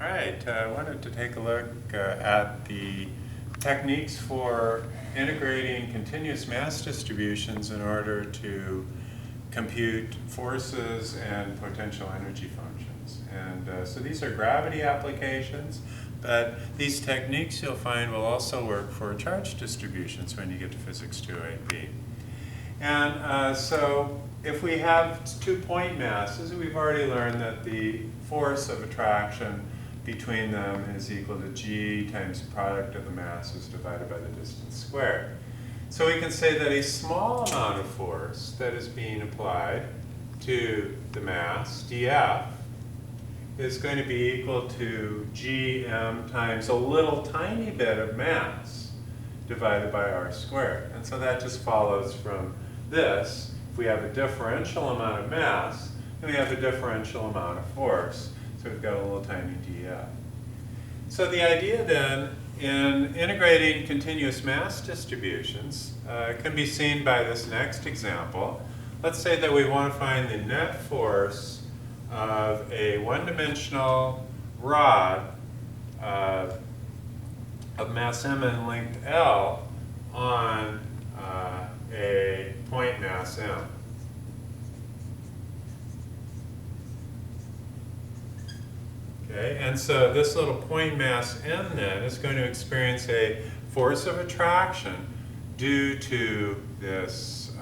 All right, I wanted to take a look at the techniques for integrating continuous mass distributions in order to compute forces and potential energy functions. And so these are gravity applications, but these techniques you'll find will also work for charge distributions when you get to Physics 2AP. And so if we have 2 point masses, we've already learned that the force of attraction between them is equal to g times the product of the masses divided by the distance squared. So we can say that a small amount of force that is being applied to the mass, dF, is going to be equal to gm times a little tiny bit of mass divided by r squared. And so that just follows from this. If we have a differential amount of mass, then we have a differential amount of force. So we've got a little tiny dF. So the idea then in integrating continuous mass distributions can be seen by this next example. Let's say that we want to find the net force of a one-dimensional rod of mass m and length L on a point mass m. Okay, and so this little point mass m then is going to experience a force of attraction due to this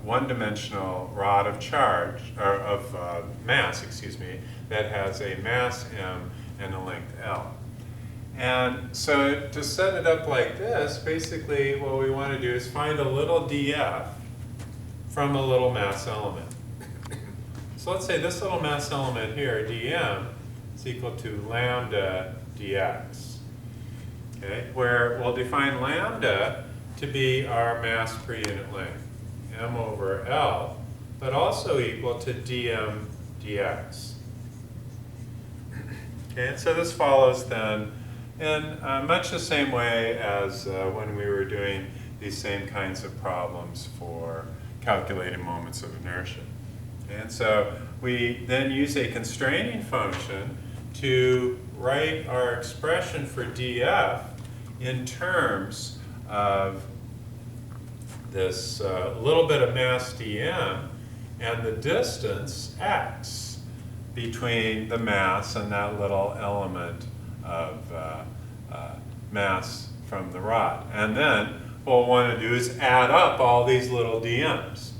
one-dimensional rod of charge, or of mass, excuse me, that has a mass m and a length L. And so to set it up like this, basically what we want to do is find a little dF from a little mass element. So let's say this little mass element here, dm, is equal to lambda dx. Okay, where we'll define lambda to be our mass per unit length, m over L, but also equal to dm dx. Okay, and so this follows then in much the same way as when we were doing these same kinds of problems for calculating moments of inertia. And so we then use a constraining function to write our expression for dF in terms of this little bit of mass dm and the distance x between the mass and that little element of mass from the rod. And then what we'll want to do is add up all these little dm's.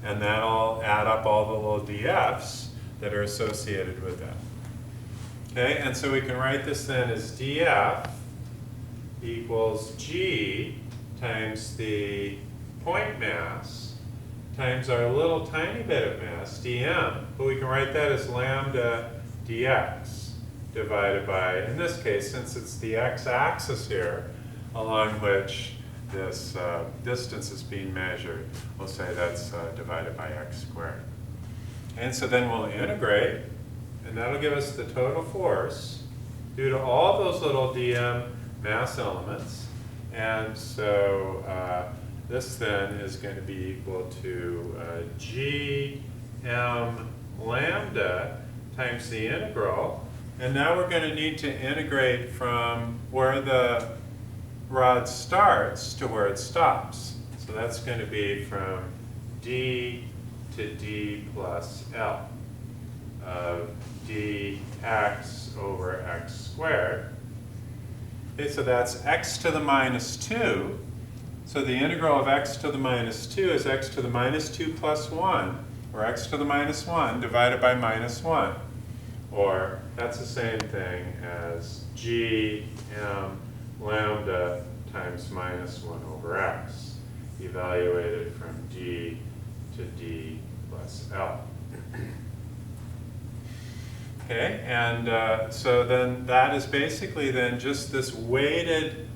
And that'll add up all the little df's that are associated with that. Okay, and so we can write this then as df equals g times the point mass times our little tiny bit of mass, dm, but we can write that as lambda dx divided by, in this case, since it's the x-axis here along which this distance is being measured, we'll say that's divided by x squared. And so then we'll integrate, and that'll give us the total force due to all those little dm mass elements. And so this then is going to be equal to g m lambda times the integral. And now we're going to need to integrate from where the rod starts to where it stops. So that's going to be from d to d plus L of dx over x squared. Okay, so that's x to the minus 2. So the integral of x to the minus 2 is x to the minus 2 plus 1, or x to the minus 1 divided by minus 1. Or that's the same thing as g m lambda times minus 1 over x, evaluated from d to d plus L. Okay, and so then that is basically then just this weighted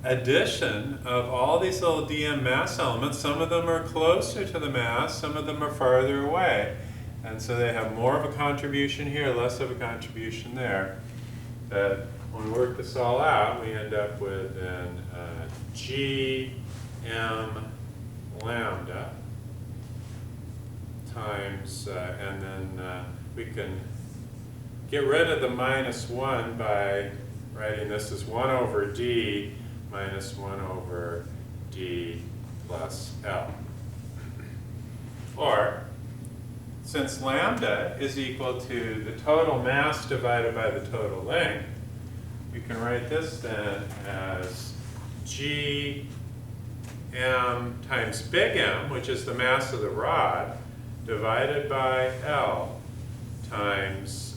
addition of all these little dm mass elements. Some of them are closer to the mass, some of them are farther away. And so they have more of a contribution here, less of a contribution there. That when we work this all out, we end up with then g m lambda times, and then we can get rid of the minus 1 by writing this as 1 over d minus 1 over d plus L. Or, since lambda is equal to the total mass divided by the total length, we can write this then as g m times big M, which is the mass of the rod, divided by L times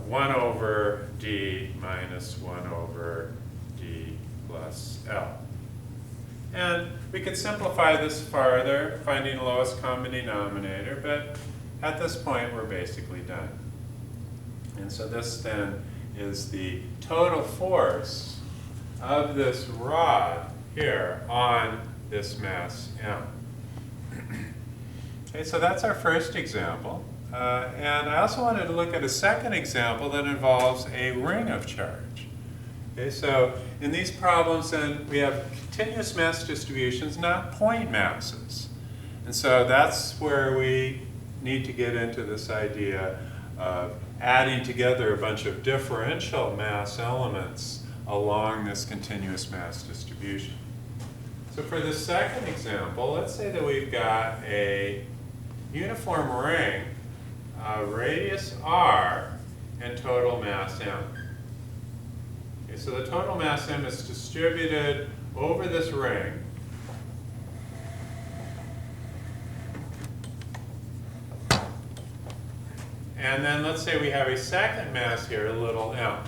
1 over d minus 1 over d plus L. And we could simplify this farther, finding the lowest common denominator, but at this point we're basically done. And so this then is the total force of this rod here on this mass M. Okay, so that's our first example. And I also wanted to look at a second example that involves a ring of charge. Okay, so in these problems then we have continuous mass distributions, not point masses. And so that's where we need to get into this idea of adding together a bunch of differential mass elements along this continuous mass distribution. So for the second example, let's say that we've got a uniform ring, radius r, and total mass m. Okay, so the total mass m is distributed over this ring. And then let's say we have a second mass here, little m.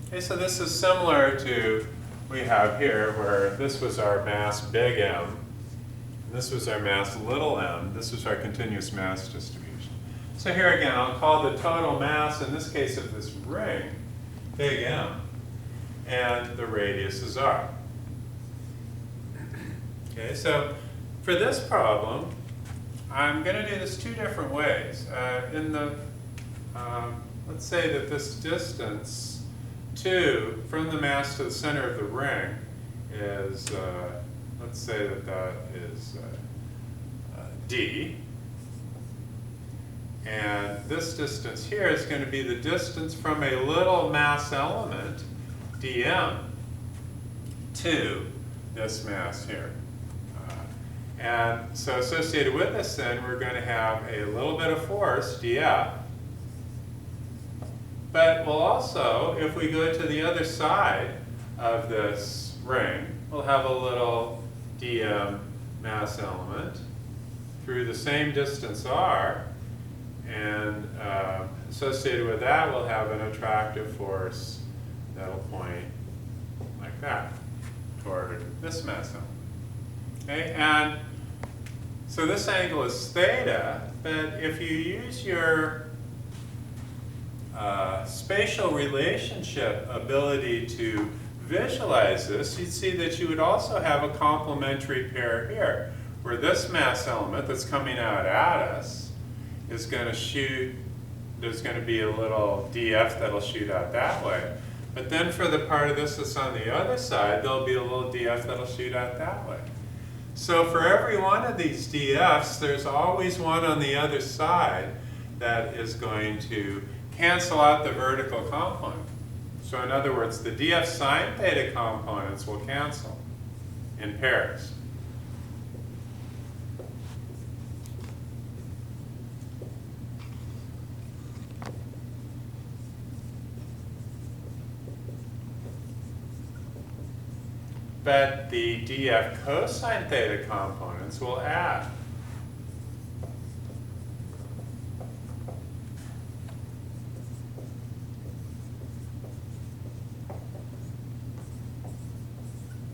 Okay, so this is similar to we have here, where this was our mass big M, and this was our mass little m. This was our continuous mass distribution. So here again, I'll call the total mass, in this case of this ring, big M, and the radius is r. Okay, so for this problem, I'm going to do this two different ways. Let's say that this distance 2 from the mass to the center of the ring is, let's say that that is d. And this distance here is going to be the distance from a little mass element, dm, to this mass here. And so associated with this then, we're going to have a little bit of force, df. But we'll also, if we go to the other side of this ring, we'll have a little dm mass element through the same distance r. And associated with that, we'll have an attractive force that'll point like that toward this mass element. Okay, and so this angle is theta, but if you use your spatial relationship ability to visualize this, you'd see that you would also have a complementary pair here, where this mass element that's coming out at us is going to shoot, there's going to be a little df that'll shoot out that way. But then for the part of this that's on the other side, there'll be a little df that'll shoot out that way. So for every one of these df's, there's always one on the other side that is going to cancel out the vertical component. So in other words, the df sine theta components will cancel in pairs. But the df cosine theta components will add.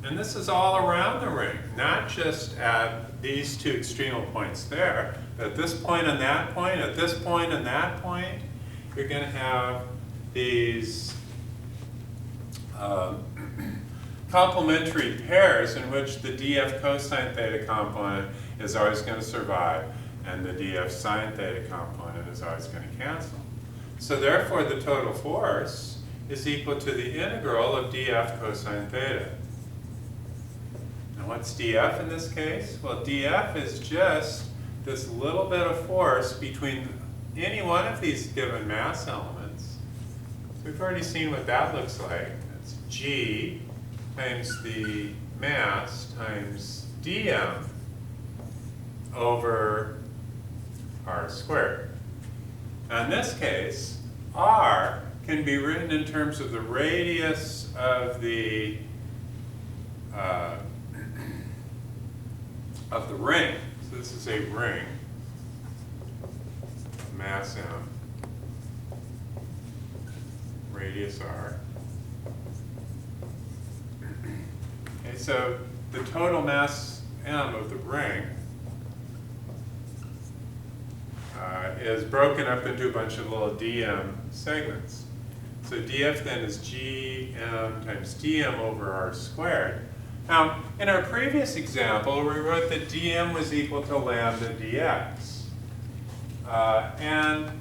And this is all around the ring, not just at these two extremal points there, but at this point and that point, at this point and that point, you're going to have these complementary pairs in which the df cosine theta component is always going to survive and the df sine theta component is always going to cancel. So therefore the total force is equal to the integral of df cosine theta. Now what's df in this case? Well, df is just this little bit of force between any one of these given mass elements, we've already seen what that looks like. It's g times the mass times dm over r squared. Now in this case, r can be written in terms of the radius of the ring. So this is a ring, mass m, radius r. Okay, so the total mass m of the ring is broken up into a bunch of little dm segments. So df then is gm times dm over r squared. Now, in our previous example, we wrote that dm was equal to lambda dx. And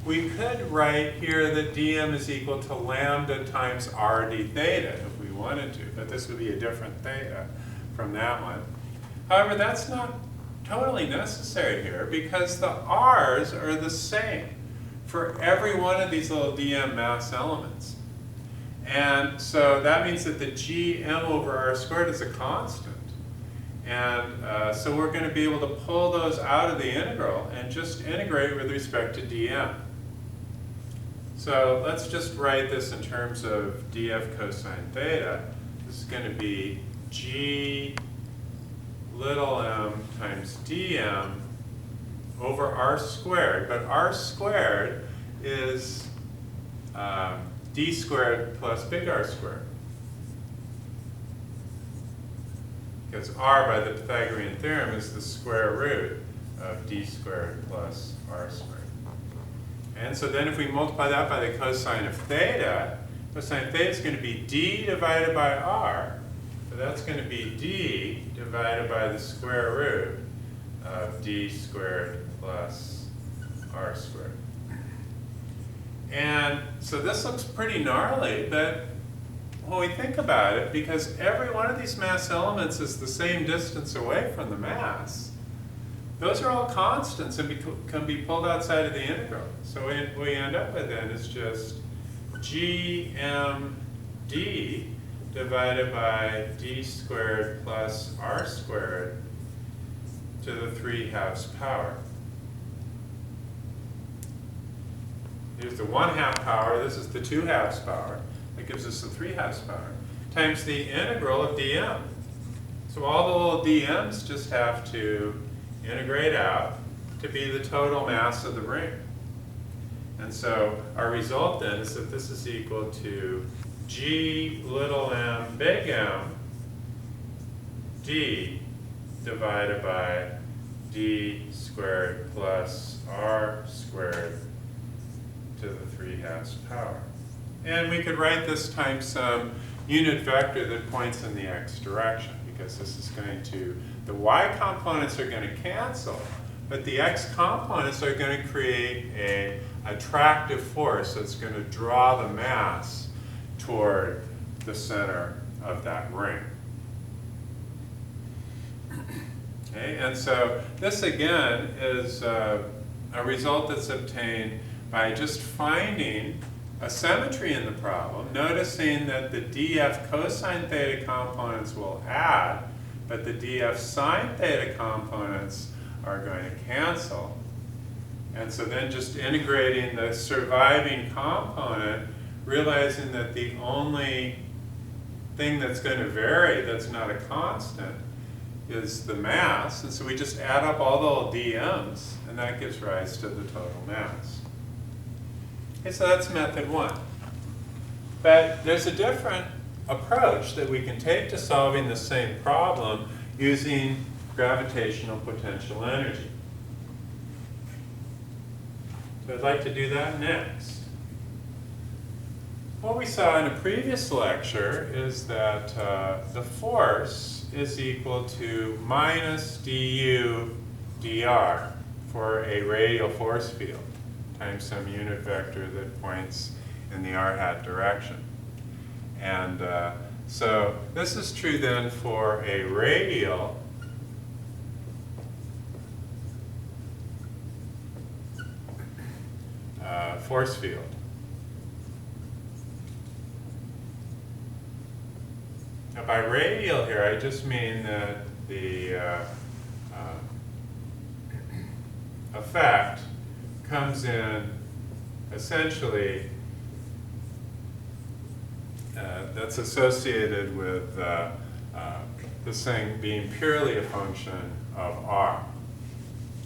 we could write here that dm is equal to lambda times r d theta if we wanted to, but this would be a different theta from that one. However, that's not totally necessary here because the r's are the same for every one of these little dm mass elements. And so that means that the gm over r squared is a constant. And so we're going to be able to pull those out of the integral and just integrate with respect to dm. So let's just write this in terms of df cosine theta. This is going to be g little m times dm over r squared. But r squared is d squared plus big R squared. Because r by the Pythagorean theorem is the square root of d squared plus r squared. And so then if we multiply that by the cosine of theta is going to be d divided by r. So that's going to be d divided by the square root of d squared plus r squared. And so this looks pretty gnarly, but when we think about it, because every one of these mass elements is the same distance away from the mass, those are all constants and can be pulled outside of the integral. So what we end up with then is just gmd divided by d squared plus r squared to the 3/2 power. Here's the 1/2 power, this is the 2/2 power. That gives us the 3/2 power, times the integral of dm. So all the little dm's just have to integrate out to be the total mass of the ring. And so our result then is that this is equal to g little m big M d divided by d squared plus r squared to the 3/2 power. And we could write this times some unit vector that points in the x direction, because this is going to, the y components are going to cancel, but the x components are going to create an attractive force that's going to draw the mass toward the center of that ring. Okay, and so this again is a result that's obtained by just finding a symmetry in the problem, noticing that the df cosine theta components will add, but the df sine theta components are going to cancel. And so then just integrating the surviving component, realizing that the only thing that's going to vary that's not a constant is the mass. And so we just add up all the little dm's, and that gives rise to the total mass. Okay, so that's method one. But there's a different approach that we can take to solving the same problem using gravitational potential energy. So I'd like to do that next. What we saw in a previous lecture is that the force is equal to minus du dr for a radial force field times some unit vector that points in the r hat direction. And so this is true then for a radial force field. Now by radial here, I just mean that the effect comes in essentially that's associated with this thing being purely a function of r.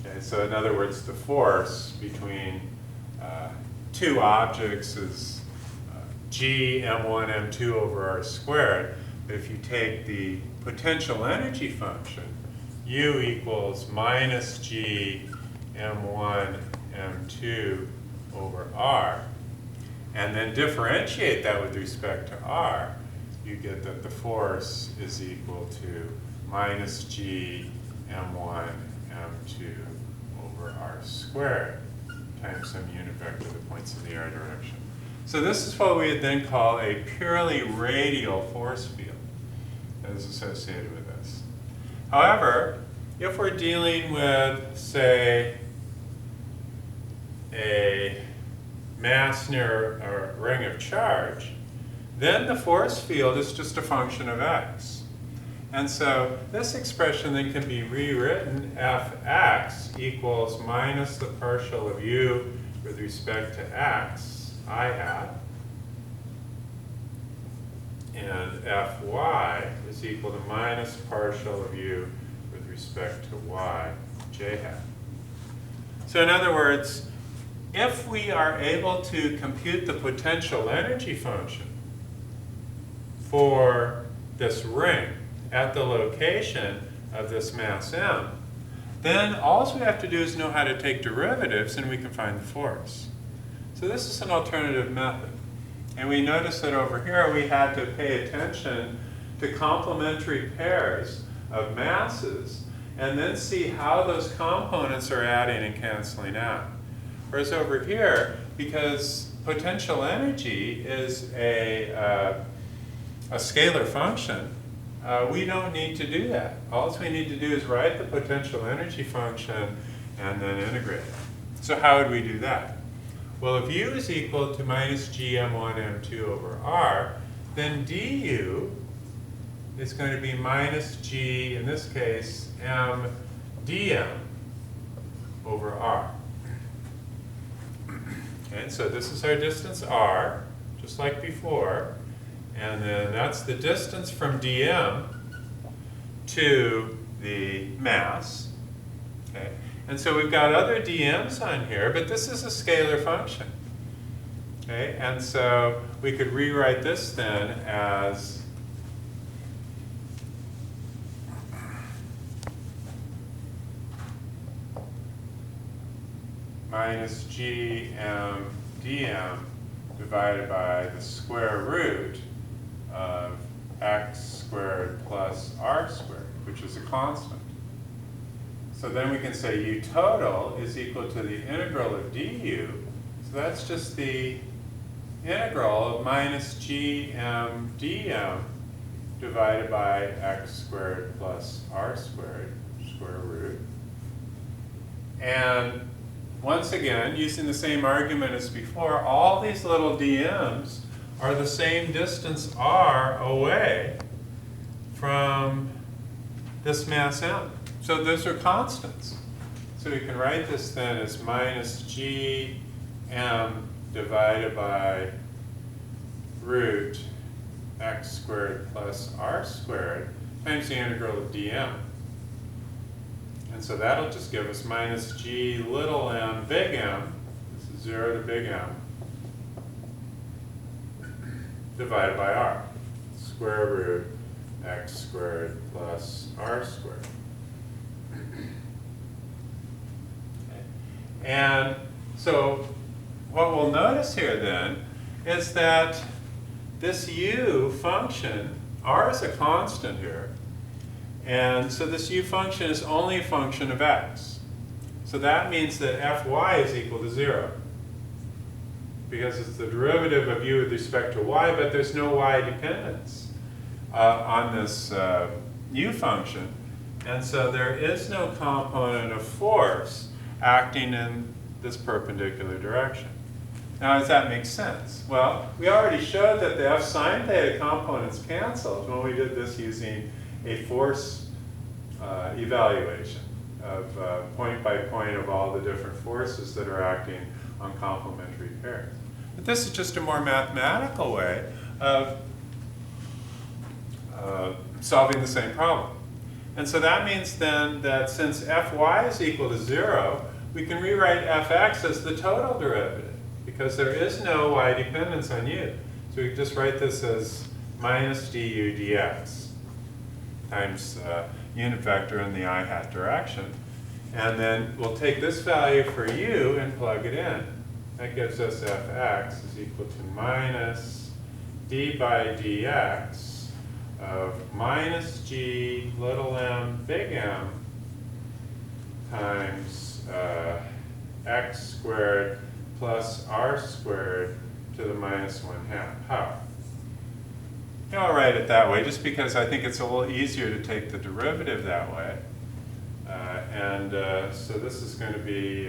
Okay, so in other words, the force between two objects is g m1 m2 over r squared. But if you take the potential energy function, U equals minus g m1 m2 over r, and then differentiate that with respect to r, you get that the force is equal to minus g m1 m2 over r squared times some unit vector that points in the r direction. So this is what we would then call a purely radial force field that is associated with this. However, if we're dealing with, say, a mass near a ring of charge, then the force field is just a function of x. And so this expression then can be rewritten fx equals minus the partial of u with respect to x, I hat, and fy is equal to minus partial of u with respect to y, j hat. So in other words, if we are able to compute the potential energy function for this ring at the location of this mass m, then all we have to do is know how to take derivatives and we can find the force. So this is an alternative method. And we notice that over here we had to pay attention to complementary pairs of masses and then see how those components are adding and canceling out. Whereas over here, because potential energy is a scalar function, we don't need to do that. All we need to do is write the potential energy function and then integrate it. So how would we do that? Well, if u is equal to minus g m1 m2 over r, then du is going to be minus g, in this case, m dm over r. Okay, so this is our distance r, just like before. And then that's the distance from dm to the mass. Okay? And so we've got other dm's on here, but this is a scalar function. Okay? And so we could rewrite this then as minus g m dm divided by the square root of x squared plus r squared, which is a constant. So then we can say u total is equal to the integral of du. So that's just the integral of minus g m dm divided by x squared plus r squared, square root. And once again, using the same argument as before, all these little dm's are the same distance r away from this mass m. So those are constants. So we can write this then as minus g m divided by root x squared plus r squared times the integral of dm. And so that'll just give us minus g little m big M, this is 0 to big M, divided by r, square root x squared plus r squared. Okay. And so what we'll notice here then is that this u function, r is a constant here, and so this u function is only a function of x. So that means that fy is equal to 0. Because it's the derivative of u with respect to y, but there's no y dependence on this u function. And so there is no component of force acting in this perpendicular direction. Now, does that make sense? Well, we already showed that the F sine theta components canceled when we did this using a force evaluation of point by point of all the different forces that are acting on complementary pairs. But this is just a more mathematical way of solving the same problem. And so that means then that since Fy is equal to 0, we can rewrite Fx as the total derivative, because there is no y dependence on u. So we can just write this as minus du dx times unit vector in the I hat direction. And then we'll take this value for u and plug it in. That gives us Fx is equal to minus d by dx of minus g little m big M times x squared plus r squared to the minus 1/2 power. You know, I'll write it that way just because I think it's a little easier to take the derivative that way. So this is going to be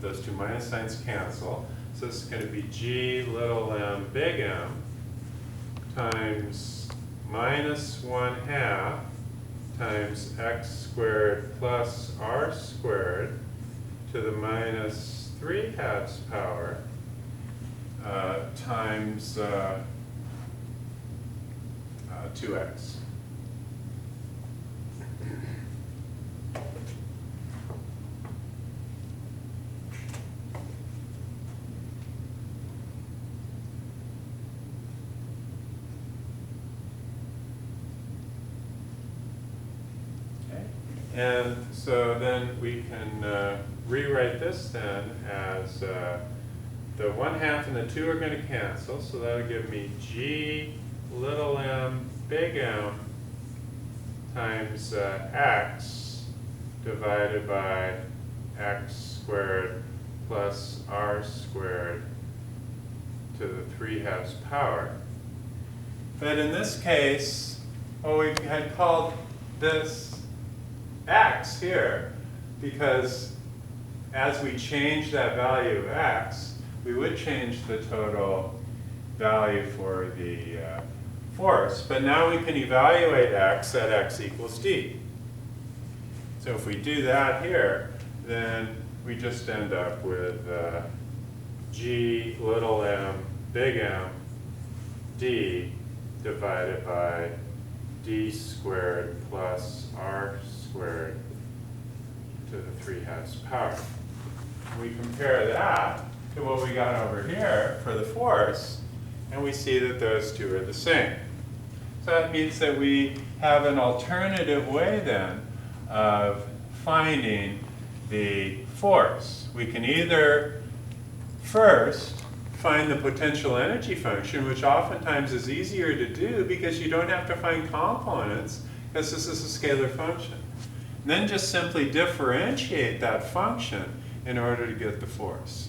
those two minus signs cancel. So this is going to be g little m big M times minus 1/2 times x squared plus r squared to the minus 3/2 power times 2x. And so then we can rewrite this then as the 1/2 and the 2 are going to cancel, so that'll give me g little m big M times x divided by x squared plus r squared to the 3/2 power. But in this case, we had called this x here, because as we change that value of x, we would change the total value for the force. But now we can evaluate x at x equals d. So if we do that here, then we just end up with g little m big M d divided by d squared plus r squared to the 3/2 power. We compare that to what we got over here for the force, and we see that those two are the same. So that means that we have an alternative way then of finding the force. We can either first find the potential energy function, which oftentimes is easier to do because you don't have to find components, because this is a scalar function. And then just simply differentiate that function in order to get the force.